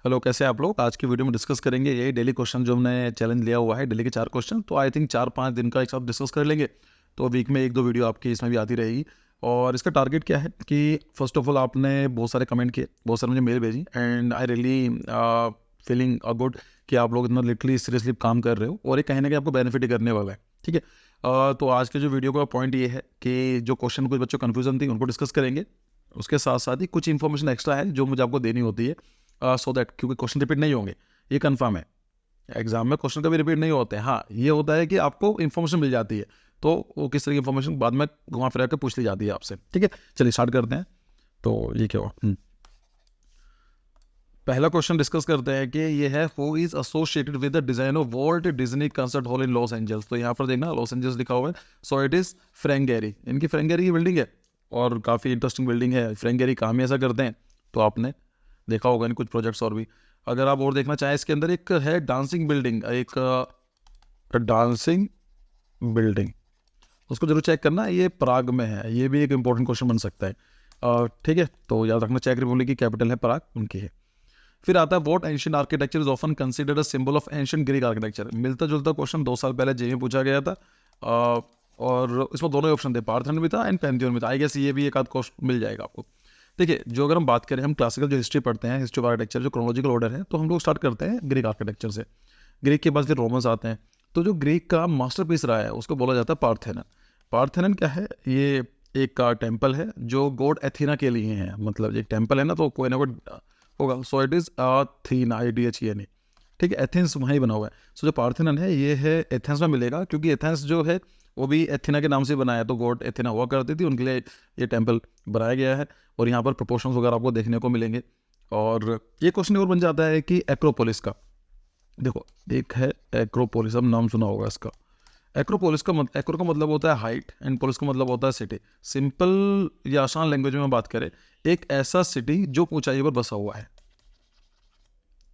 Hello, कैसे हैं आप लोग। आज की वीडियो में डिस्कस करेंगे यही डेली क्वेश्चन जो हमने चैलेंज लिया हुआ है, डेली के 4 क्वेश्चन। तो आई थिंक 4-5 दिन का एक साथ डिस्कस कर लेंगे, तो वीक में 1-2 वीडियो आपकी इसमें भी आती रहेगी। और इसका टारगेट क्या है कि फर्स्ट ऑफ ऑल आपने बहुत सारे कमेंट किए, बहुत सारे मुझे मेल भेजी, and I really feeling good कि आप लोग इतना लिटरली सीरियसली काम कर रहे हो, और ये कहीं ना कहीं आपको बेनिफिट ही करने वाला है। ठीक है। तो आज के जो वीडियो का पॉइंट ये है कि जो क्वेश्चन कुछ बच्चों को कन्फ्यूजन थी उनको डिस्कस करेंगे। उसके साथ साथ ही कुछ इन्फॉर्मेशन एक्स्ट्रा है जो मुझे आपको देनी होती है, सो दैट, क्योंकि क्वेश्चन रिपीट नहीं होंगे, ये कंफर्म है। एग्जाम में क्वेश्चन कभी रिपीट नहीं होते हैं। हाँ, ये होता है कि आपको इन्फॉर्मेशन मिल जाती है, तो वो किस तरह की इन्फॉर्मेशन बाद में घुमा फिरा के पूछ ली जाती है आपसे। ठीक है, चलिए स्टार्ट करते हैं। तो ये क्या हुआ, पहला क्वेश्चन डिस्कस करते हैं कि ये है, who is associated with the design of Walt Disney concert hall in Los Angeles. तो यहाँ पर देखना लॉस एंजल्स लिखा हुआ है, सो इट इज फ्रैंक गैरी। इनकी फ्रैंक गैरी की बिल्डिंग है, और काफ़ी इंटरेस्टिंग बिल्डिंग है। फ्रैंक गैरी काम ही ऐसा करते हैं, तो आपने देखा होगा इन कुछ प्रोजेक्ट्स और भी। अगर आप और देखना चाहें, इसके अंदर एक है डांसिंग बिल्डिंग, एक डांसिंग बिल्डिंग, उसको जरूर चेक करना, ये प्राग में है। ये भी एक इंपॉर्टेंट क्वेश्चन बन सकता है। ठीक है, तो याद रखना, चेक रिपब्लिक की कैपिटल है प्राग, उनकी है। फिर आता है, what ancient architecture is often considered a symbol of ancient Greek architecture. मिलता जुलता क्वेश्चन 2 साल पहले जेईई में पूछा गया था, और इसमें दोनों ही ऑप्शन थे, पार्थेनन भी था एंड पैंथियन भी था। आई गेस ये भी एक आध क्वेश्चन मिल जाएगा आपको। देखिए, जो अगर हम बात करें, हम क्लासिकल जो हिस्ट्री पढ़ते हैं, हिस्ट्री ऑफ आर्किटेक्चर जो क्रोनोलॉजिकल ऑर्डर है, तो हम लोग स्टार्ट करते हैं ग्रीक आर्किटेक्चर से। ग्रीक के बाद फिर रोमन्स आते हैं। तो जो ग्रीक का मास्टरपीस रहा है उसको बोला जाता है पार्थेनन। पार्थेनन क्या है, ये एक टेम्पल है जो गॉड एथीना के लिए है। मतलब एक टेम्पल है ना, तो कोई ना कोई होगा। सो इट इज अथीना, ADHENA। ठीक है, एथेंस वहाँ ही बना हुआ है। सो जो पार्थेनन है, ये है एथेंस में मिलेगा, क्योंकि एथेंस जो है वो भी एथेना के नाम से बनाया है। तो गॉड एथेना हुआ करती थी, उनके लिए ये टेम्पल बनाया गया है। और यहाँ पर प्रोपोर्शंस वगैरह आपको देखने को मिलेंगे। और ये क्वेश्चन और बन जाता है कि एक्रोपोलिस का, देखो एक है एक्रोपोलिस, अब नाम सुना होगा इसका। एक्रोपोलिस का एक्रो का मतलब होता है हाइट, एंड पोलिस का मतलब होता है सिटी। सिंपल या आसान लैंग्वेज में बात करें, एक ऐसा सिटी जो ऊंचाई पर बसा हुआ है।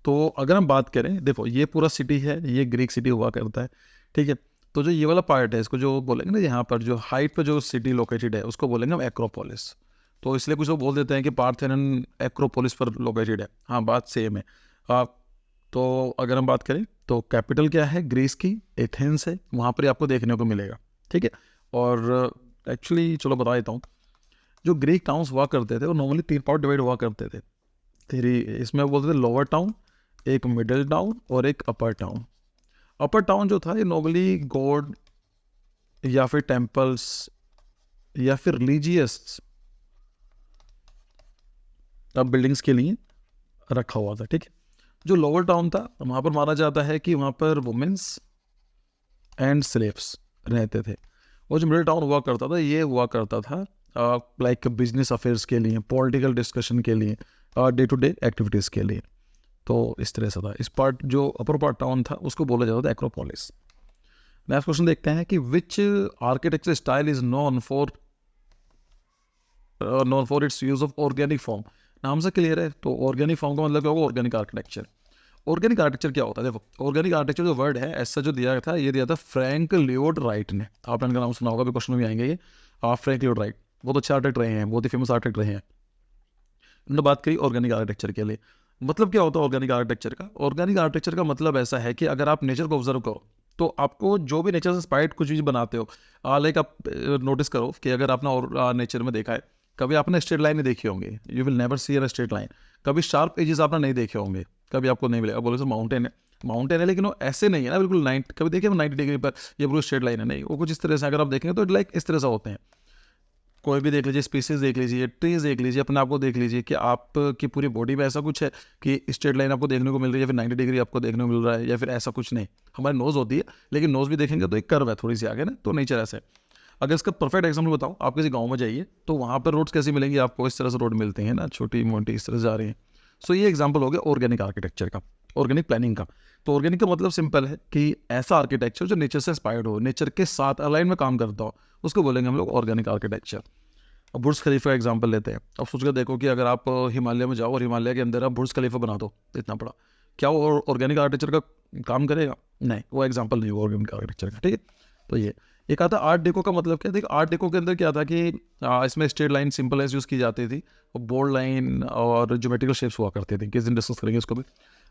तो अगर हम बात करें, देखो ये पूरा सिटी है, ये ग्रीक सिटी हुआ करता है। ठीक है, तो जो ये वाला पार्ट है, इसको जो बोलेंगे ना, यहाँ पर जो हाइट पर जो सिटी लोकेटेड है, उसको बोलेंगे हम एक्रोपोलिस। तो इसलिए कुछ लोग बोल देते हैं कि पार्थेनन एक्रोपोलिस पर लोकेटेड है। हाँ, बात सेम है। तो अगर हम बात करें, तो कैपिटल क्या है ग्रीस की, एथेंस है, वहाँ पर ही आपको देखने को मिलेगा। ठीक है। और एक्चुअली चलो बता देता हूँ, जो ग्रीक टाउन्स हुआ करते थे वो नॉर्मली 3 पार्ट डिवाइड हुआ करते थे। तेरी इसमें बोलते थे लोअर टाउन, एक मिडिल टाउन और एक अपर टाउन। अपर टाउन जो था, ये नॉर्मली गॉड या फिर टेम्पल्स या फिर रिलीजियस बिल्डिंग्स के लिए रखा हुआ था। ठीक है। जो लोअर टाउन था, वहाँ पर माना जाता है कि वहाँ पर वुमेन्स एंड स्लेव्स रहते थे। और जो मिडिल टाउन हुआ करता था, ये हुआ करता था लाइक बिजनेस अफेयर्स के लिए, पॉलिटिकल डिस्कशन के लिए, डे टू डे एक्टिविटीज़ के लिए। तो इस तरह से था। इस पार्ट जो अपर पार्ट टाउन था उसको बोला जाता था एक्रोपोलिस। नेक्स्ट क्वेश्चन देखते हैं कि which architecture style is known for its use of organic form. नाम से क्लियर है, तो ऑर्गेनिक फॉर्म का मतलब क्या होगा, ऑर्गेनिक आर्किटेक्चर। ऑर्गेनिक आर्किटेक्चर क्या होता है, देखो ऑर्गेनिक आर्किटेक्चर जो वर्ड है ऐसा जो दिया था, ये दिया था फ्रैंक लियोड राइट ने। आपने इनका नाम सुना होगा, भी क्वेश्चन में आएंगे ये। फ्रैंक लियोड राइट बहुत अच्छे आर्किटेक्ट रहे हैं, बहुत ही फेमस आर्किटेक्ट रहे हैं। उन्होंने बात करी ऑर्गेनिक आर्किटेक्चर के लिए। मतलब क्या होता है ऑर्गेनिक आर्किटेक्चर का, ऑर्गेनिक आर्किटेक्चर का मतलब ऐसा है कि अगर आप नेचर को ऑब्जर्व करो, तो आपको जो भी नेचर से इंस्पायर्ड कुछ चीज़ बनाते हो, लाइक आप नोटिस करो कि अगर आपने और नेचर में देखा है, कभी आपने स्ट्रेट लाइन नहीं देखी होंगे, you will never see a straight line. कभी शार्प एजेस आपने नहीं देखे होंगे, कभी आपको नहीं मिलेगा। बोले सर माउंटेन है, माउंटेन है, लेकिन वो ऐसे नहीं है ना बिल्कुल 90, कभी देखे 90 डिग्री पर ये बिल्कुल स्ट्रेट लाइन है, नहीं, वो कुछ इस तरह से अगर आप देखेंगे तो लाइक इस तरह से होते हैं। कोई भी देख लीजिए, स्पीसीज देख लीजिए, ट्रीज देख लीजिए, अपने आप को देख लीजिए कि आपकी पूरी बॉडी में ऐसा कुछ है कि स्ट्रेट लाइन आपको देखने को मिल रही है, या फिर 90 डिग्री आपको देखने को मिल रहा है, या फिर ऐसा कुछ नहीं। हमारी नोज होती है, लेकिन नोज भी देखेंगे तो एक कर्व है थोड़ी सी आगे ना, तो नेचर ऐसा है। अगर इसका परफेक्ट एग्जाम्पल बताऊँ, आप किसी गाँव में जाइए तो वहाँ पर रोड्स कैसी मिलेंगी आपको, इस तरह से रोड मिलते हैं ना, छोटी मोटी इस तरह से जा रही हैं। सो ये एग्जाम्पल हो गया ऑर्गेनिक आर्किटेक्चर का, ऑर्गेनिक प्लानिंग का। तो ऑर्गेनिक का मतलब सिंपल है कि ऐसा आर्किटेक्चर जो नेचर से इंस्पायर्ड हो, नेचर के साथ अलाइन में काम करता हो, उसको बोलेंगे हम लोग ऑर्गेनिक आर्किटेक्चर। अब बुर्ज खलीफा का एग्जाम्पल लेते हैं। अब सोच कर देखो कि अगर आप हिमालय में जाओ और हिमालय के अंदर आप बुर्ज खलीफा बना दो इतना बड़ा, क्या वो ऑर्गेनिक आर्किटेक्चर का काम करेगा? नहीं, वो एग्जाम्पल नहीं हुआ ऑर्गेनिक आर्किटेक्चर का। ठीक है, तो ये एक आता आर्ट डेको का मतलब क्या, देखिए आर्ट डेको के अंदर क्या था कि इसमें straight line simple edge use की जाती थी, और बोल्ड लाइन और ज्योमेट्रिकल शेप्स हुआ करते थे। किस दिन डिस्कस करेंगे उसको भी।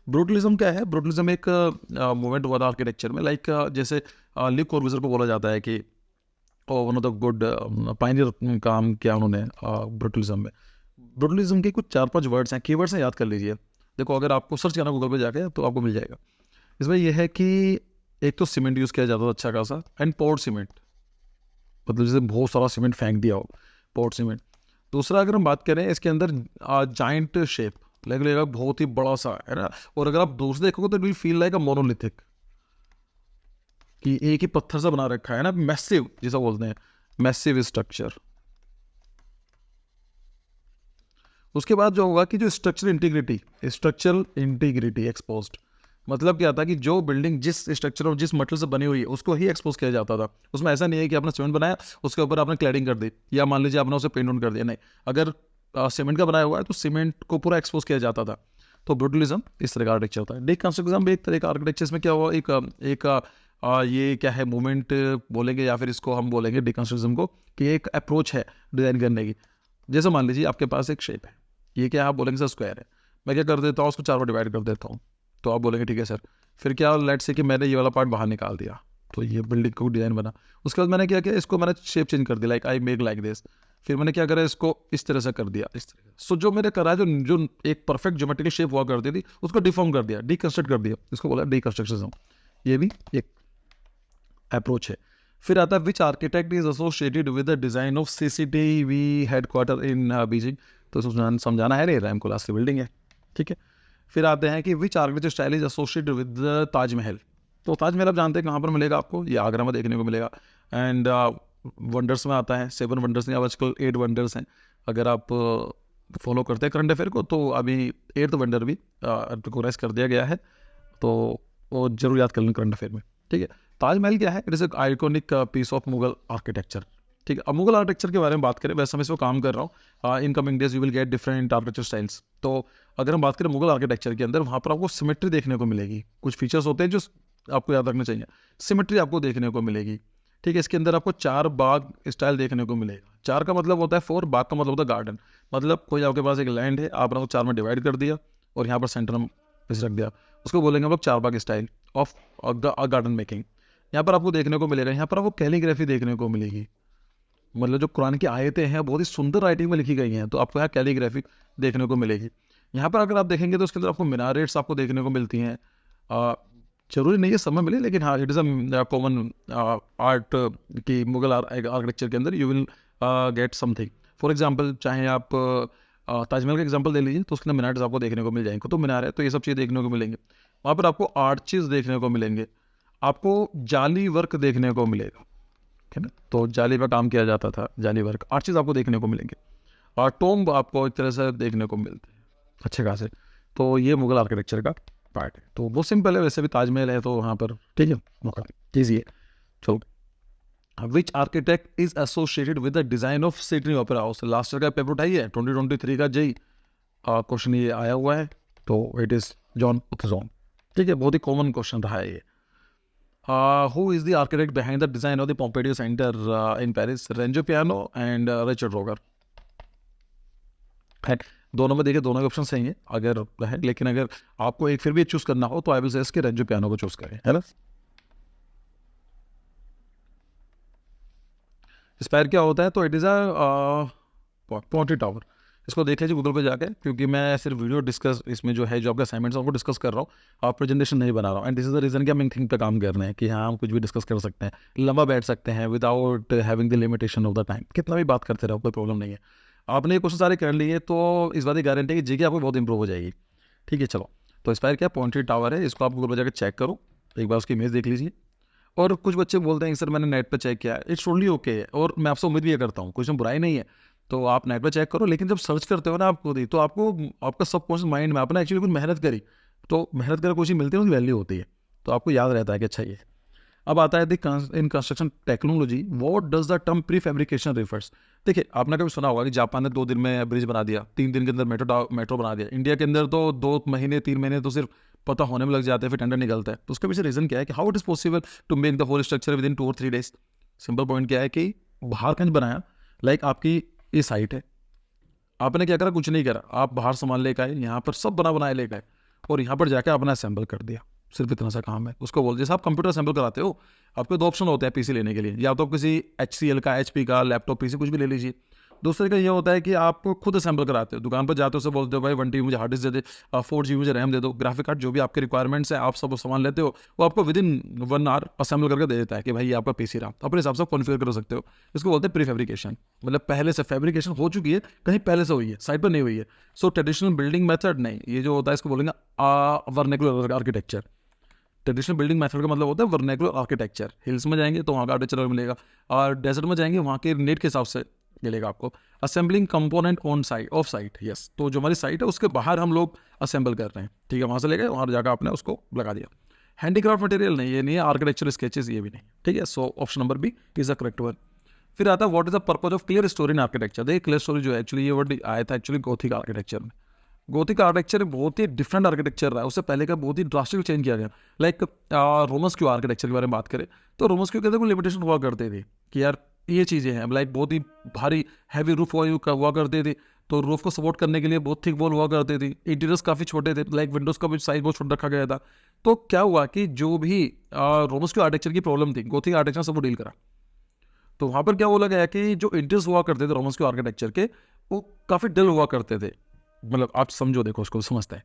ब्रूटलिज्म क्या है? ब्रूटलिज्म एक मूवमेंट हुआ था आर्किटेक्चर में, लाइक जैसे ली कॉर्बूजियर को बोला जाता है कि one of the good Pioneer काम किया उन्होंने ब्रूटलिज्म में। ब्रूटलिज्म के कुछ 4-5 वर्ड्स हैं, कीवर्ड्स हैं, याद कर लीजिए। देखो अगर आपको सर्च करना गूगल पे जाके तो आपको मिल जाएगा। इसमें यह है कि एक तो सीमेंट यूज़ किया जाता था अच्छा खासा, एंड पोर्ड सीमेंट, मतलब जैसे बहुत सारा सीमेंट फेंक दिया हो, पोर्ड सीमेंट। दूसरा अगर हम बात करें इसके अंदर जाइंट शेप, लगेगा बहुत ही बड़ा सा है ना, और अगर आप दूर से देखोगे तो it will feel like a monolithic, कि एक ही पत्थर से बना रखा है ना, मैसिव जिसे बोलते हैं, मैसिव स्ट्रक्चर। उसके बाद जो होगा कि जो स्ट्रक्चरल इंटीग्रिटी एक्सपोज्ड, मतलब क्या था कि जो बिल्डिंग जिस स्ट्रक्चर और जिस मटेरियल से बनी हुई है उसको ही एक्सपोज किया जाता था। उसमें ऐसा नहीं है कि आपने सीमेंट बनाया उसके ऊपर आपने क्लैडिंग कर दी, या मान लीजिए आपने उसे पेंट ऑन कर दिया, नहीं। अगर सीमेंट का बनाया हुआ है तो सीमेंट को पूरा एक्सपोज किया जाता था। तो ब्रूटलिज्म इस तरह का आर्किटेक्चर होता है। डिकंस्ट्रक्टिज्म भी एक तरह का आर्किटेक्चर। इसमें क्या हुआ, एक ये क्या है, मूवमेंट बोलेंगे या फिर इसको हम बोलेंगे डिकंस्ट्रक्टिज्म को, कि एक अप्रोच है डिज़ाइन करने की। जैसे मान लीजिए आपके पास एक शेप है, ये क्या आप बोलेंगे सर स्क्वायर है, मैं क्या कर देता हूँ उसको 4 बार डिवाइड कर देता हूँ, तो आप बोलेंगे ठीक है सर। फिर क्या, लेट्स से कि मैंने ये वाला पार्ट बाहर निकाल दिया, तो ये बिल्डिंग को डिज़ाइन बना। उसके बाद मैंने क्या किया, इसको मैंने शेप चेंज कर दिया, like I make like this. फिर मैंने क्या करा, इसको इस तरह से कर दिया, इस तरह। सो जो मैंने करा, जो जो एक परफेक्ट ज्योमेट्रिकल शेप हुआ करती थी उसको डिफॉर्म कर दिया, डिकंस्ट्रक्ट कर दिया, इसको बोला डिकंस्ट्रक्शनिज्म। ये भी एक अप्रोच है। फिर आता है which architect is associated with the design of CCTV headquarters in Beijing. तो समझाना है नहीं, रैम कोलास की बिल्डिंग है, ठीक है। फिर आते हैं कि which architecture style is associated with the Taj Mahal. तो ताजमहल आप जानते हैं कहाँ पर मिलेगा आपको, ये आगरा में देखने को मिलेगा। एंड वंडर्स में आता है, 7 वंडर्स नहीं, अब आजकल 8 वंडर्स हैं। अगर आप फॉलो करते हैं करंट अफेयर को, तो अभी 8th वंडर भी रिकॉग्नाइज कर दिया गया है, तो वो जरूर याद कर लें करंट अफेयर में, ठीक है। ताजमहल क्या है, it is iconic piece of Mughal architecture, ठीक है। अब मुगल आर्किटेक्चर के बारे में बात करें, वैसे मैं इस पर काम कर रहा हूँ, in coming days you will get different architecture styles. तो अगर हम बात करें मुगल आर्किटेक्चर के अंदर, वहाँ पर आपको सिमेट्री देखने को मिलेगी। कुछ फीचर्स होते हैं जो आपको याद रखना चाहिए। सिमेट्री आपको देखने को मिलेगी, ठीक है। इसके अंदर आपको 4 बाग स्टाइल देखने को मिलेगा। 4 का मतलब होता है 4, बाग का मतलब होता है गार्डन। मतलब कोई आपके पास एक लैंड है, आपने उसको 4 में डिवाइड कर दिया और यहाँ पर सेंटर में इसे रख दिया, उसको बोलेंगे हम लोग 4 बाग स्टाइल ऑफ गार्डन मेकिंग। यहाँ पर आपको देखने को मिलेगा, यहाँ पर आपको कैलीग्राफी देखने को मिलेगी। मतलब जो कुरान की आयतें हैं बहुत ही सुंदर राइटिंग में लिखी गई हैं, तो आपको यहाँ कैलीग्राफी देखने को मिलेगी। यहाँ पर अगर आप देखेंगे तो उसके अंदर आपको मिनारेट्स आपको देखने को मिलती हैं। जरूरी नहीं है सब में मिले, लेकिन हाँ it is a common art की मुगल आर्किटेक्चर के अंदर you will get something. For example, चाहे आप ताजमहल का एग्जाम्पल ले लीजिए, तो उसके अंदर मिनारेट्स आपको देखने को मिल जाएंगे, कुतुब मीनार है, तो ये सब चीज़ें देखने को मिलेंगे। वहाँ पर आपको आर्चेस देखने को मिलेंगे, आपको जाली वर्क देखने को मिलेगा, ठीक है ना। तो जाली पर काम किया जाता था, जाली वर्क, आर्चेस आपको देखने को मिलेंगे, और टोम्ब आपको एक तरह से देखने को मिलते हैं अच्छे खासे। तो ये मुगल आर्किटेक्चर का पार्ट है। तो वो सिंपल है, वैसे भी ताजमहल है तो वहाँ पर, ठीक है, मौका कीजिए। चलो, which architect is associated with the design of Sydney Opera House. Last year का पेपर उठाइए, 2023 का जेई क्वेश्चन ये आया हुआ है, तो इट इज जॉन उथजॉन, ठीक है। बहुत ही कॉमन क्वेश्चन रहा है ये। Who is the architect behind the design of the Pompidou Centre in Paris. Renzo Piano and Richard Roger है। दोनों में देखिए, दोनों के ऑप्शन सही हैं अगर है, लेकिन अगर आपको एक फिर भी चूज करना हो तो आई विल से इसके रेंजो पियानो को चूज करें, है ना। स्पायर क्या होता है, तो it is a Ponty tower. इसको देख लीजिए गूगल पे जाके, क्योंकि मैं सिर्फ वीडियो डिस्कस इसमें जो है, जो आपका असाइनमेंट्स है उनको डिस्कस कर रहा हूँ, आप प्रेजेंटेशन नहीं बना रहा हूँ। And this is the reason कि हम इन थिंग पे काम कर रहे हैं, कि हाँ हम कुछ भी डिस्कस कर सकते हैं, लंबा बैठ सकते हैं without having the limitation of the time, कितना भी बात करते रहो, कोई प्रॉब्लम नहीं है। आपने ये क्वेश्चन सारे कर लिए तो इस बात की गारंटी है कि जीके आपको बहुत इंप्रूव हो जाएगी, ठीक है। चलो, तो स्पायर क्या पॉइंटेड टावर है, इसको आप गूगल पर जाकर चेक करो, एक बार उसकी इमेज देख लीजिए। और कुछ बच्चे बोलते हैं कि सर मैंने नेट पे चेक किया, इट्स ओनली ओके, और मैं आपसे उम्मीद भी ये करता हूँ, कुछ बुराई नहीं है, तो आप नेट पे चेक करो। लेकिन जब सर्च करते हो ना आप खुद ही, तो आपको आपका सबकॉन्शियस माइंड में आपने एक्चुअली कुछ मेहनत करी, तो मेहनत कर कोई चीज़ मिलती है उसकी वैल्यू होती है, तो आपको याद रहता है कि अच्छा ये। अब आता है in construction technology what does the term pre fabrication refers. देखिए, आपने कभी सुना होगा कि जापान ने 2 दिन में ब्रिज बना दिया, 3 दिन के अंदर मेट्रो बना दिया। इंडिया के अंदर तो 2 महीने 3 महीने तो सिर्फ पता होने में लग जाते हैं, फिर टेंडर निकलता है। तो उसका पीछे रीजन क्या है कि how it is possible to make the whole structure with in 2 और 3 days। सिंपल पॉइंट क्या है कि बाहर कहीं बनाया, लाइक आपकी ये साइट है, आपने क्या करा, कुछ नहीं करा, आप बाहर सामान लेकर आए, यहाँ पर सब बना बनाए लेकर आए और यहाँ पर जाकर अपना असेंबल कर दिया, सिर्फ इतना सा काम है। उसको बोल, जैसे आप कंप्यूटर असेंबल कराते हो, आपके दो ऑप्शन होते हैं पीसी लेने के लिए, या तो किसी HCL का, HP का लैपटॉप पीसी कुछ भी ले लीजिए। दूसरे का ये होता है कि आप खुद असेंबल कराते हो, दुकान पर जाते हो, उससे बोलते हो भाई 1 TB मुझे हार्ड डिस्क दे दे, 4 GB मुझे रैम दे दो, ग्राफिक कार्ड, जो भी आपके रिक्वायरमेंट्स है, आप सब सामान लेते हो, वो आपको विदिन 1 आवर असेंबल करके दे देता है कि भाई ये आपका पीसी रहा, अपने हिसाब से कॉन्फ़िगर कर सकते हो। इसको बोलते हैं प्री फैब्रिकेशन, मतलब पहले से फैब्रिकेशन हो चुकी है, कहीं पहले से हुई है, साइट पर नहीं हुई है। सो ट्रेडिशनल बिल्डिंग मेथड नहीं, ये जो होता है इसको बोलेंगे vernacular architecture. Traditional building method का मतलब होता है वर्नाकुलर आर्किटेक्चर। हिल्स में जाएंगे तो वहाँ का आर्किटेक्चर मिलेगा, और डेजर्ट में जाएंगे वहाँ के नीड के हिसाब से मिलेगा आपको। Assembling component on site, of site, yes, तो जो हमारी साइट है उसके बाहर हम लोग असेंबल कर रहे हैं, ठीक है, वहाँ से ले गए, वहाँ जाकर आपने उसको लगा दिया। हैंडीक्राफ्ट मटेरियल नहीं, ये नहीं है, आर्किटेक्चर स्केचेस ये भी नहीं, ठीक है। So option number B is a correct one. फिर आता है what is the purpose of clear story in architecture. देखिए क्लियर स्टोरी जो है, एक्चुअली ये वर्ड आया था एक्चुअली गोथिक आर्किटेक्चर में। गोथिक आर्किटेक्चर बहुत ही डिफरेंट आर्किटेक्चर रहा है, उससे पहले का बहुत ही ड्रास्टिक चेंज किया गया। लाइक रोमन्स क्यू आर्किटेक्चर के बारे में बात करें तो रोमन्स क्यू के अंदर कोई लिमिटेशन हुआ करते थे कि यार ये चीज़ें हैं, लाइक बहुत ही भारी हैवी रूफ हुआ करते थे, तो रूफ को सपोर्ट करने के लिए बहुत थिक वॉल हुआ करते थे, इंटीरियर्स काफ़ी छोटे थे, लाइक विंडोज़ का भी साइज बहुत छोटा रखा गया था। तो क्या हुआ कि जो भी रोमन्स क्यू आर्किटेक्चर की प्रॉब्लम थी, गोथिक आर्किटेक्चर सबको डील करा। तो वहाँ पर क्या बोला गया कि जो इंटीरियर्स हुआ करते थे रोमन्स क्यू आर्किटेक्चर के, वो काफ़ी डल हुआ करते थे। मतलब आप समझो, देखो उसको समझते हैं।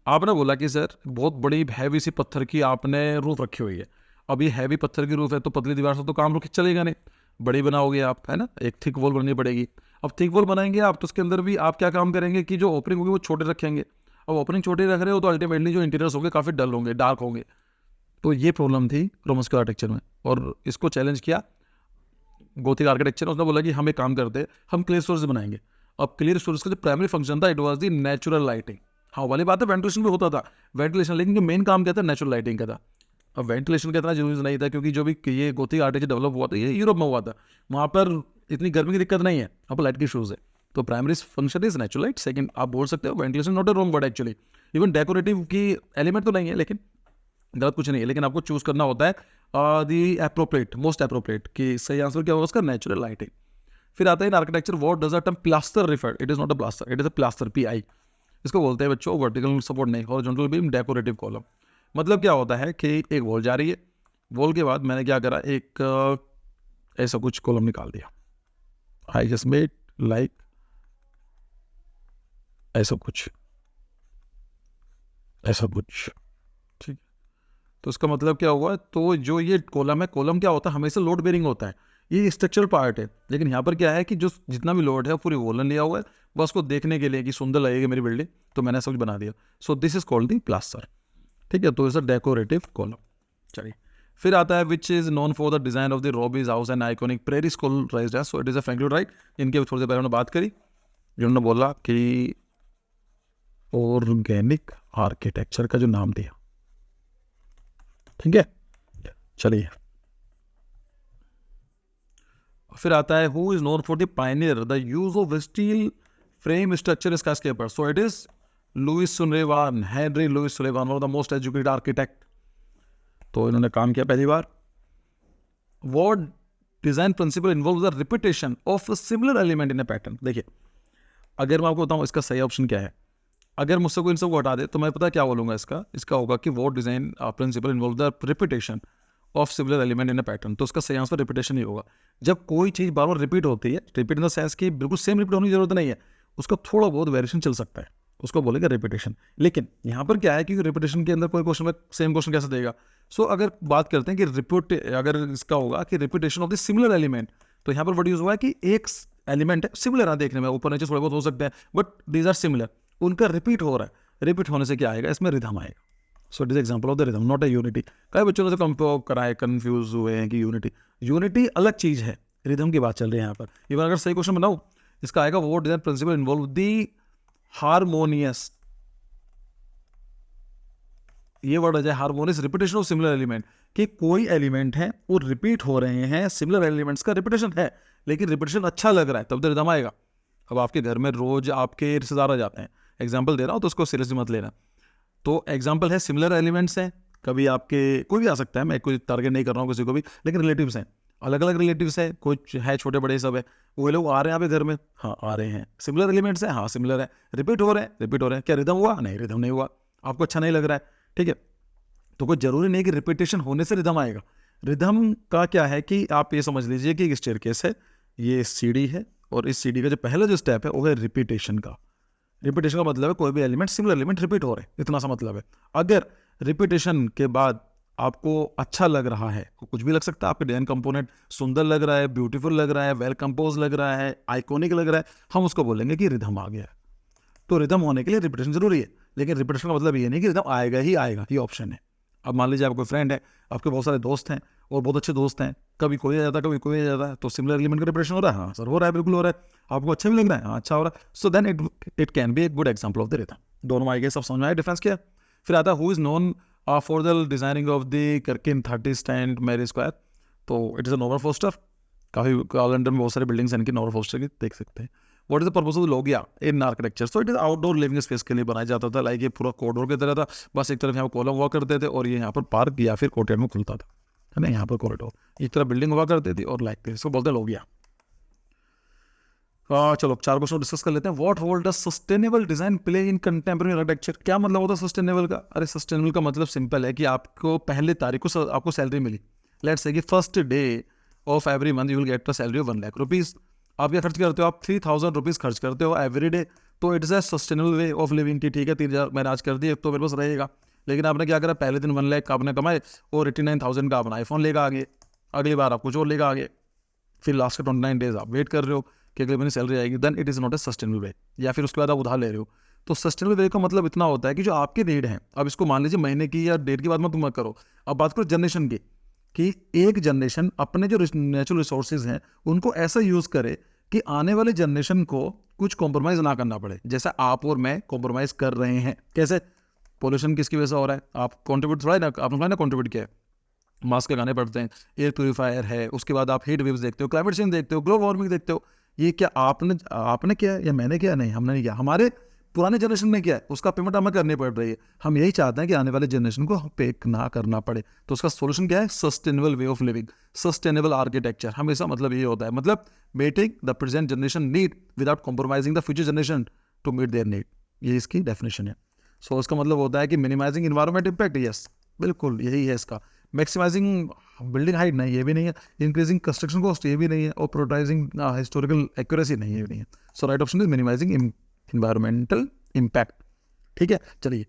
आपने बोला कि सर बहुत बड़ी हैवी सी पत्थर की आपने रूफ रखी हुई है, अब ये हैवी पत्थर की रूफ है तो पतली दीवार से तो काम रुक चलेगा नहीं, बड़ी बनाओगे आप, है ना, एक थिक वॉल बननी पड़ेगी। अब थिक वॉल बनाएंगे आप तो उसके अंदर भी आप क्या काम करेंगे कि जो ओपनिंग होगी वो छोटे रखेंगे। अब ओपनिंग छोटे रख रहे हो तो अल्टीमेटली जो इंटीरियर्स होंगे काफ़ी डल होंगे, डार्क होंगे। तो ये प्रॉब्लम थी रोमन्स के आर्किटेक्चर में, और इसको चैलेंज किया गोथिक आर्किटेक्चर। उसने बोला कि हम एक काम करते हैं, हम क्लियर स्टोरेज बनाएंगे। अब क्लियर स्टोरेज का जो प्राइमरी फंक्शन था, it was the natural lighting. हाँ वाली बात है, वेंटिलेशन भी होता था, वेंटिलेशन, लेकिन जो मेन काम क्या था, नेचुरल लाइटिंग का था। अब वेंटिलेशन का इतना जरूरी नहीं था, क्योंकि जो भी ये गोथिक आर्किटेक्चर डेवलप हुआ था ये यूरोप में हुआ था, वहाँ पर इतनी गर्मी की दिक्कत नहीं है, वहाँ पर लाइट की इशूज़ है। तो primary function is natural light, second आप बोल सकते हो ventilation, not a wrong word actually. Even decorative की एलिमेंट तो नहीं है, लेकिन गलत कुछ नहीं है, लेकिन आपको चूज करना होता है दी एप्रोप्रिएट, मोस्ट एप्रोप्रिएट, कि सही आंसर क्या होगा उसका, नेचुरल लाइटिंग। फिर आता है इन architecture what does the term plaster refer, it is not a plaster, it is a plaster, PI। इसको बोलते हैं बच्चों वर्टिकल सपोर्ट नहीं, हॉरिजॉन्टल बीम डेकोरेटिव कॉलम। मतलब क्या होता है कि एक वॉल जा रही है, वॉल के बाद मैंने क्या करा, एक ऐसा कुछ कॉलम निकाल दिया, आई जस्ट मेड लाइक ऐसा कुछ, ऐसा कुछ, ठीक। तो इसका मतलब क्या हुआ, तो जो ये कॉलम है, कॉलम क्या होता है, हमेशा लोड बेरिंग होता है, ये स्ट्रक्चरल पार्ट है। लेकिन यहाँ पर क्या है कि जो जितना भी लोड है पूरी वॉलन लिया हुआ है, बस को देखने के लिए कि सुंदर लगेगी मेरी बिल्डिंग, तो मैंने सब कुछ बना दिया। So this is called the plaster, ठीक है। तो इज अ डेकोरेटिव कॉलम। चलिए फिर आता है which is known for the design of the Robie House and iconic Prairie School rise age, so it is a Franklin Wright. इनके थोड़ी देर पहले उन्होंने बात करी, जिन्होंने बोला कि ऑर्गेनिक आर्किटेक्चर का जो नाम दिया, ठीक है। चलिए फिर आता है who is known for the pioneer the use of steel frame structure skyscraper, so it is Louis Sullivan, Henry Louis Sullivan, one of the most educated architect. तो इन्होंने काम किया पहली बार। What design principle involve the repetition of similar element in a pattern. देखिए अगर मैं आपको बताऊं इसका सही ऑप्शन क्या है, अगर मुझसे कोई इन सबको हटा दे तो मैं पता क्या बोलूंगा, इसका होगा कि वो design principle involve the repetition of similar element in a pattern. तो उसका सही आंसर रिपीटेशन ही होगा। जब कोई चीज़ बार बार रिपीट होती है, रिपीट इन द सेंस कि बिल्कुल सेम रिपीट होने की जरूरत नहीं है, उसका थोड़ा बहुत वेरिएशन चल सकता है, उसको बोलेगा रिपीटेशन। लेकिन यहाँ पर क्या है कि रिपीटेशन के अंदर कोई क्वेश्चन में सेम क्वेश्चन कैसे देगा। सो अगर बात करते हैं कि रिपीट, अगर इसका होगा कि repetition of the similar element, तो यहाँ पर वर्ड यूज हुआ है कि एक एलिमेंट है सिमिलर है देखने में, ऊपर नीचे थोड़े बहुत हो सकते हैं, बट दीज आर सिमिलर, उनका रिपीट हो रहा है। रिपीट होने से क्या आएगा, इसमें रिदम आएगा। सो it is example of the rhythm, not a unity. कई बच्चों ने तो कंपेयर कराए, कंफ्यूज हुए हैं कि यूनिटी अलग चीज है, रिदम की बात चल रही है यहाँ पर। इवन अगर सही क्वेश्चन बनाओ, इसका आएगा वो design principle involve the harmonious, ये वर्ड आ जाए harmonious repetition of similar element, कि कोई एलिमेंट है वो रिपीट हो रहे हैं, सिमिलर एलिमेंट्स का रिपीटेशन है, लेकिन रिपीटेशन अच्छा लग रहा है, तब तो रिदम आएगा। अब आपके घर में रोज आपके रिश्तेदार आ जाते हैं, एग्जाम्पल दे रहा हूँ तो उसको सीरियसली मत लेना। तो एग्जाम्पल है सिमिलर एलिमेंट्स हैं, कभी आपके कोई भी आ सकता है, मैं कोई टारगेट नहीं कर रहा हूँ किसी को भी, लेकिन रिलेटिव्स हैं। अलग अलग रिलेटिव्स है, कुछ है छोटे बड़े सब है, वो लोग आ रहे हैं यहाँ पे घर में, हाँ आ रहे हैं। सिमिलर एलिमेंट्स हैं, हाँ सिमिलर है। रिपीट हो रहे हैं, रिपीट हो रहे हैं। क्या रिदम हुआ? नहीं, रिदम नहीं हुआ। आपको अच्छा नहीं लग रहा है, ठीक है, तो कोई जरूरी नहीं कि रिपीटेशन होने से रिदम आएगा। रिदम का क्या है कि आप ये समझ लीजिए कि एक स्टेयरकेस है, ये सीढ़ी है, और इस सीढ़ी का जो पहला जो स्टेप है वो है रिपीटेशन का। रिपीटेशन का मतलब है कोई भी एलिमेंट, सिमिलर एलिमेंट रिपीट हो रहे हैं, इतना सा मतलब है। अगर रिपीटेशन के बाद आपको अच्छा लग रहा है, कुछ भी लग सकता है, आपके डिजाइन कंपोनेंट सुंदर लग रहा है, ब्यूटीफुल लग रहा है, वेल कंपोज लग रहा है, आइकॉनिक लग रहा है, हम उसको बोलेंगे कि रिदम आ गया है। तो रिदम होने के लिए रिपीटेशन जरूरी है, लेकिन रिपीटेशन का मतलब ये नहीं कि रिदम आएगा ही आएगा, ये ऑप्शन है। अब मान लीजिए आपका कोई फ्रेंड है, आपके बहुत सारे दोस्त हैं और बहुत अच्छे दोस्त हैं, कभी कोई आ जाता है कभी कोई आ जाता है, तो सिमिलर एलिमेंट का रिपीटेशन हो रहा है, हाँ सर हो रहा है, बिल्कुल हो रहा है, आपको अच्छा भी लग रहा है, हाँ अच्छा हो रहा है, so then it can be a good example of the rhythm. दोनों आएंगे, सब समझ में आया डिफरेंस क्या है। फिर आता है who is known for the designing of the Gherkin 30 stand Mary square, तो it is a Norman Foster. काफ़ी लंडन में बहुत सारी बिल्डिंग्स हैं इनकी नॉर्मन फोस्टर की, देख सकते हैं। What is the purpose of Logia in architecture? So it is outdoor living space के लिए बनाया जाता था, लाइक ये पूरा कॉरिडोर की तरह था, बस एक तरफ यहाँ कॉलम हुआ करते थे और ये यहाँ पर पार्क या फिर कोर्टयार्ड में खुलता था, है ना, यहाँ पर कॉरिडोर एक तरफ बिल्डिंग हुआ करती थी और लाइक इसको बोलते हैं लोगिया। चलो 4 क्वेश्चन डिस्कस कर लेते हैं। What role does sustainable design play in contemporary architecture? क्या मतलब होता है सस्टेनेबल का? अरे सस्टेनेबल का मतलब सिंपल है कि आपको पहले तारीख को आपको सैलरी मिली, लेट्स से कि first day of every month you will get a salary of 1 lakh rupees. आप क्या खर्च करते हो? आप 3000 रुपीज़ खर्च करते हो एवरी डे, तो it's a sustainable way of living की, ठीक है 3000 मैंने आज कर दिए तो मेरे पास रहेगा। लेकिन आपने क्या करा, पहले दिन 1 लाख आपने कमाए और 89,000 का अपना आईफोन लेगा आगे, अगली बार आप कुछ और लेगा आगे, फिर लास्ट के 29 डेज आप वेट कर रहे हो कि अगले महीने सैलरी आएगी, then it is not a sustainable way. या फिर उसके बाद आप उधार ले रहे हो। तो सस्टेनेबल वे का मतलब इतना होता है कि जो आपकी नीड है, अब इसको मान लीजिए महीने की या डेट की बात मत तुम करो, अब बात करो जनरेशन की, कि एक जनरेशन अपने जो नेचुरल रिसोर्सेज हैं उनको ऐसा यूज़ करे कि आने वाले जनरेशन को कुछ कॉम्प्रोमाइज़ ना करना पड़े, जैसा आप और मैं कॉम्प्रोमाइज़ कर रहे हैं। कैसे? पोल्यूशन किसकी वजह से हो रहा है? आप कॉन्ट्रीब्यूट थोड़ा है ना, आपने ना कॉन्ट्रीब्यूट किया है, मास्क लगाने पड़ते हैं, एयर प्योरीफायर है, उसके बाद आप हीट वेव्स देखते हो, क्लाइमेट चेंज देखते हो, ग्लोबल वार्मिंग देखते हो। ये क्या आपने किया है या मैंने किया? नहीं, हमने नहीं किया, हमारे पुराने जनरेशन ने किया है, उसका पेमेंट हमें करनी पड़ रही है। हम यही चाहते हैं कि आने वाले जनरेशन को पे ना करना पड़े। तो उसका सोल्यूशन क्या है? Sustainable way of living, sustainable architecture. हमेशा मतलब ये होता है, मतलब making the present generation need without compromising the future generation to meet their need, ये इसकी डेफिनेशन है। सो इसका मतलब होता है कि मिनिमाइजिंग इन्वायरमेंट इम्पैक्ट, यस बिल्कुल यही है इसका। मैक्सिमाइजिंग बिल्डिंग हाइट नहीं, ये भी नहीं है। इंक्रीजिंग कंस्ट्रक्शन कॉस्ट, ये भी नहीं है। और प्रोटाइजिंग हिस्टोरिकल एक्यूरेसी, नहीं, ये भी नहीं है। So right option is minimising environmental impact. ठीक है, चलिए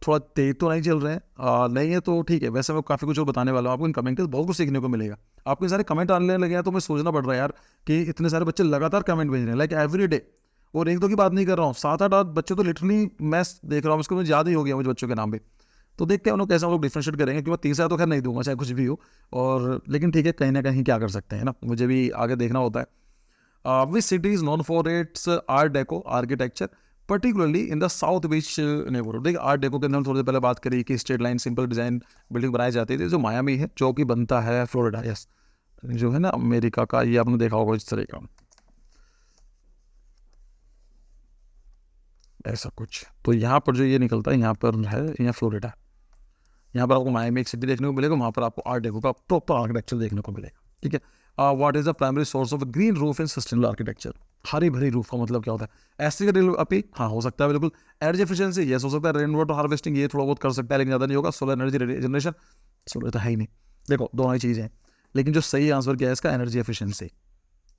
थोड़ा तेज तो नहीं चल रहे हैं, नहीं है तो ठीक है। वैसे मैं काफ़ी कुछ और बताने वाला हूँ आपको, इन कमेंट के बहुत कुछ सीखने को मिलेगा। आपके सारे कमेंट आने लगे हैं तो मैं सोचना पड़ रहा है यार कि इतने सारे बच्चे लगातार कमेंट भेज रहे हैं, लाइक एवरी डे। और एक दो की बात नहीं कर रहा हूँ, 7-8 बच्चे तो लिटरली मैं देख रहा हूँ, उसको मुझे याद ही हो गया मुझे बच्चों के नाम भी। तो देखते हैं उन लोग कैसे हम लोग डिफ्रेंशिएट करेंगे, क्योंकि 30,000 तो खैर नहीं दूंगा चाहे कुछ भी हो, और लेकिन ठीक है कहीं ना कहीं क्या कर सकते हैं ना, मुझे भी आगे देखना होता है। Which city is known for its art deco architecture, particularly in the South Beach neighbourhood. देखिए आर्ट डेको के अंदर थोड़ी देर पहले बात करी कि straight line simple design building बनाई जाती थी, जो मायामी है, जो कि बनता है फ्लोरिडा, यस जो है ना अमेरिका का, ये आपने देखा होगा इस तरह का ऐसा कुछ। तो यहाँ पर जो ये निकलता है यहाँ पर है, यहाँ फ्लोरिडा, यहाँ पर आपको मायामी एक सिटी देखने को मिलेगा, वहाँ पर आपको आर्ट डेको का प्रॉपर आर्किटेक्चर देखने को मिलेगा। ठीक है, what is the primary source of green roof in sustainable architecture? हरी भरी रूफ का मतलब क्या होता है? एसिड अपी, हाँ हो सकता है बिल्कुल। एनर्जी एफिशिएंसी, यस हो सकता है। रेन वाटर हार्वेस्टिंग, ये थोड़ा बहुत कर सकता है लेकिन ज़्यादा नहीं होगा। सोलर एनर्जी जनरेशन, सोलर तो है ही नहीं। देखो दोनों ही चीज़ें हैं, लेकिन जो सही आंसर क्या है इसका, एनर्जी एफिशिएंसी।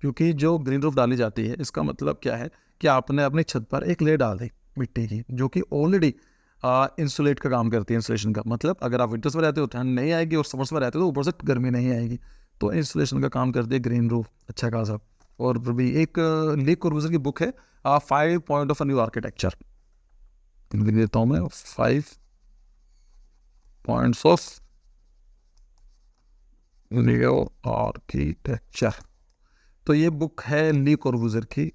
क्योंकि जो ग्रीन रूफ डाली जाती है इसका मतलब क्या है कि आपने अपनी छत पर एक लेयर डाल दी मिट्टी की, जो कि ऑलरेडी इंसुलेट का काम करती है। इंसुलेशन का मतलब अगर आप विंटर्स में रहते हो ठंड नहीं आएगी, और समर्स में रहते हो तो ऊपर से गर्मी नहीं आएगी। तो इंसुलेशन का काम करती है ग्रीन रूफ, अच्छा खासा। और भी एक ली कोर्बुज़ियर की बुक है 5 point of a new architecture, देता हूँ मैं 5 पॉइंट्स ऑफ न्यू आर्किटेक्चर। तो ये बुक है ली कोर्बुज़ियर की,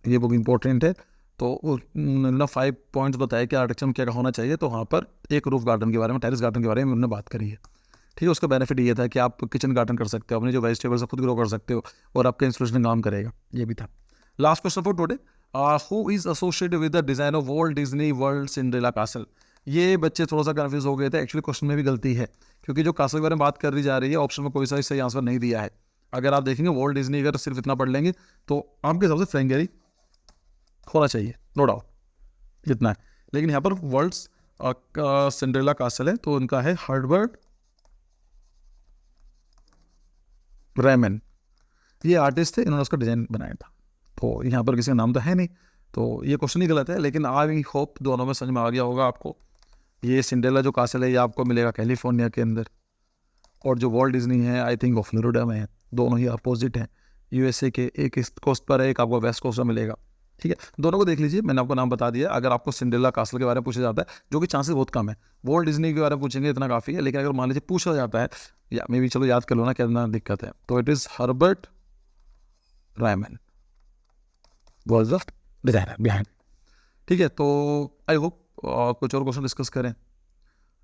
ये बुक इंपॉर्टेंट है। तो ना 5 पॉइंट्स बताए कि आर्किटेक्चर में क्या होना चाहिए। तो वहाँ पर एक रूफ गार्डन के बारे में, टेरेस गार्डन के बारे में उन्होंने बात करी है। ठीक है, उसका बेनिफिट ये था कि आप किचन गार्डन कर सकते हो, अपने जो वेजिटेबल्स खुद ग्रो कर सकते हो, और आपका इंस्टॉलेशन काम करेगा, ये भी था। Last question for today, who is associated with the design of Walt Disney world Cinderella castle? ये बच्चे थोड़ा सा कन्फ्यूज हो गए थे, एक्चुअली क्वेश्चन में भी गलती है, क्योंकि जो कासल के बारे में बात कर दी जा रही है ऑप्शन में कोई सा सही आंसर नहीं दिया है। अगर आप देखेंगे वॉल्ट डिज्नी अगर सिर्फ इतना पढ़ लेंगे तो आपके हिसाब से फ्रैंक गैरी होना चाहिए, नो डाउट इतना है। लेकिन यहाँ पर वर्ल्ड्स सिंड्रेला कासल है तो उनका है हर्बर्ट रेमन, ये आर्टिस्ट थे, इन्होंने उसका डिजाइन बनाया था। तो यहाँ पर किसी का नाम तो है नहीं, तो ये क्वेश्चन ही गलत है। लेकिन आई होप दोनों में समझ में आ गया होगा आपको। ये सिंड्रेला जो कासल है ये आपको मिलेगा कैलिफोर्निया के अंदर, और जो वॉल्ट डिज्नी है आई थिंक वो फ्लोरिडा में है। दोनों ही अपोजिट हैं यूएसए के, एक ईस्ट कोस्ट पर है, एक आपको वेस्ट कोस्ट में मिलेगा। ठीक है, दोनों को देख लीजिए, मैंने आपको नाम बता दिया। अगर आपको सिंड्रेला कासल के बारे में पूछा जाता है, जो कि चांसेस बहुत कम है, वॉल्ट डिज्नी के बारे में पूछेंगे इतना काफ़ी है। लेकिन अगर मान लीजिए पूछा जाता है, या मे भी चलो याद कर लो ना कितना दिक्कत है, तो it is Herbert Riemann was the designer behind. ठीक है, तो आई होप कुछ और क्वेश्चन डिस्कस करें।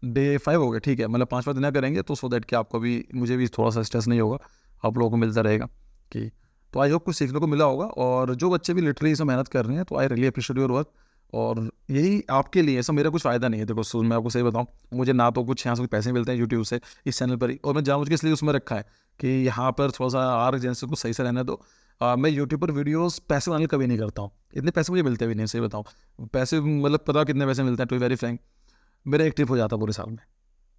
डे 5 हो गया, ठीक है, मतलब 5वां दिन करेंगे तो सो दैट कि आपको भी मुझे भी थोड़ा सा स्ट्रेस नहीं होगा, आप लोगों को मिलता रहेगा कि। तो आई होप कुछ सीखने को मिला होगा। और जो बच्चे भी लिटरली से मेहनत कर रहे हैं तो I really appreciate your work. और यही आपके लिए, ऐसा मेरा कुछ फ़ायदा नहीं है। देखो मैं आपको सही बताऊँ, मुझे ना तो कुछ यहाँ से कुछ पैसे मिलते हैं यूट्यूब से इस चैनल पर ही, और मैं जानबूझ के इसलिए उसमें रखा है कि यहाँ पर थोड़ा सा आर एजेंसी को सही से रहने दो। मैं यूट्यूब पर वीडियोस पैसे वाले कभी नहीं करता हूँ, इतने पैसे मुझे मिलते भी नहीं, सही बताऊँ। पैसे मतलब पता कितने पैसे मिलते हैं, टू वेरी फ्रैंक, मेरा एक ट्रिप हो जाता है पूरे साल में।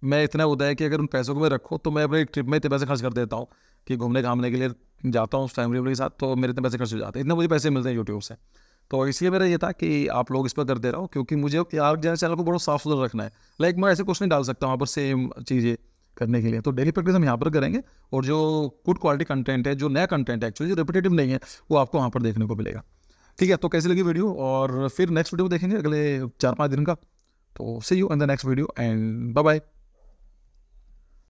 मैं इतना होता है कि अगर उन पैसों को मैं रखूँ तो मैं अपने एक ट्रिप में इतने पैसे खर्च कर देता हूँ कि घूमने घामने के लिए जाता हूँ फैमिली के साथ, तो मेरे इतने पैसे खर्च हो जाते हैं, इतने मुझे पैसे मिलते हैं यूट्यूब से। तो इसलिए मेरा ये था कि आप लोग इस पर कर दे रहा हूँ, क्योंकि मुझे यार जैसे चैनल को बहुत साफ सुथरा रखना है। लाइक मैं ऐसे कुछ नहीं डाल सकता वहाँ पर सेम चीज़ें करने के लिए। तो डेली प्रैक्टिस हम यहाँ पर करेंगे, और जो गुड क्वालिटी कंटेंट है, जो नया कंटेंट है एक्चुअली, जो रिपीटेटिव नहीं है, वो आपको वहाँ पर देखने को मिलेगा। ठीक है, तो कैसी लगी वीडियो, और फिर नेक्स्ट वीडियो देखेंगे अगले 4-5 दिन का। तो see you in the next video and bye bye.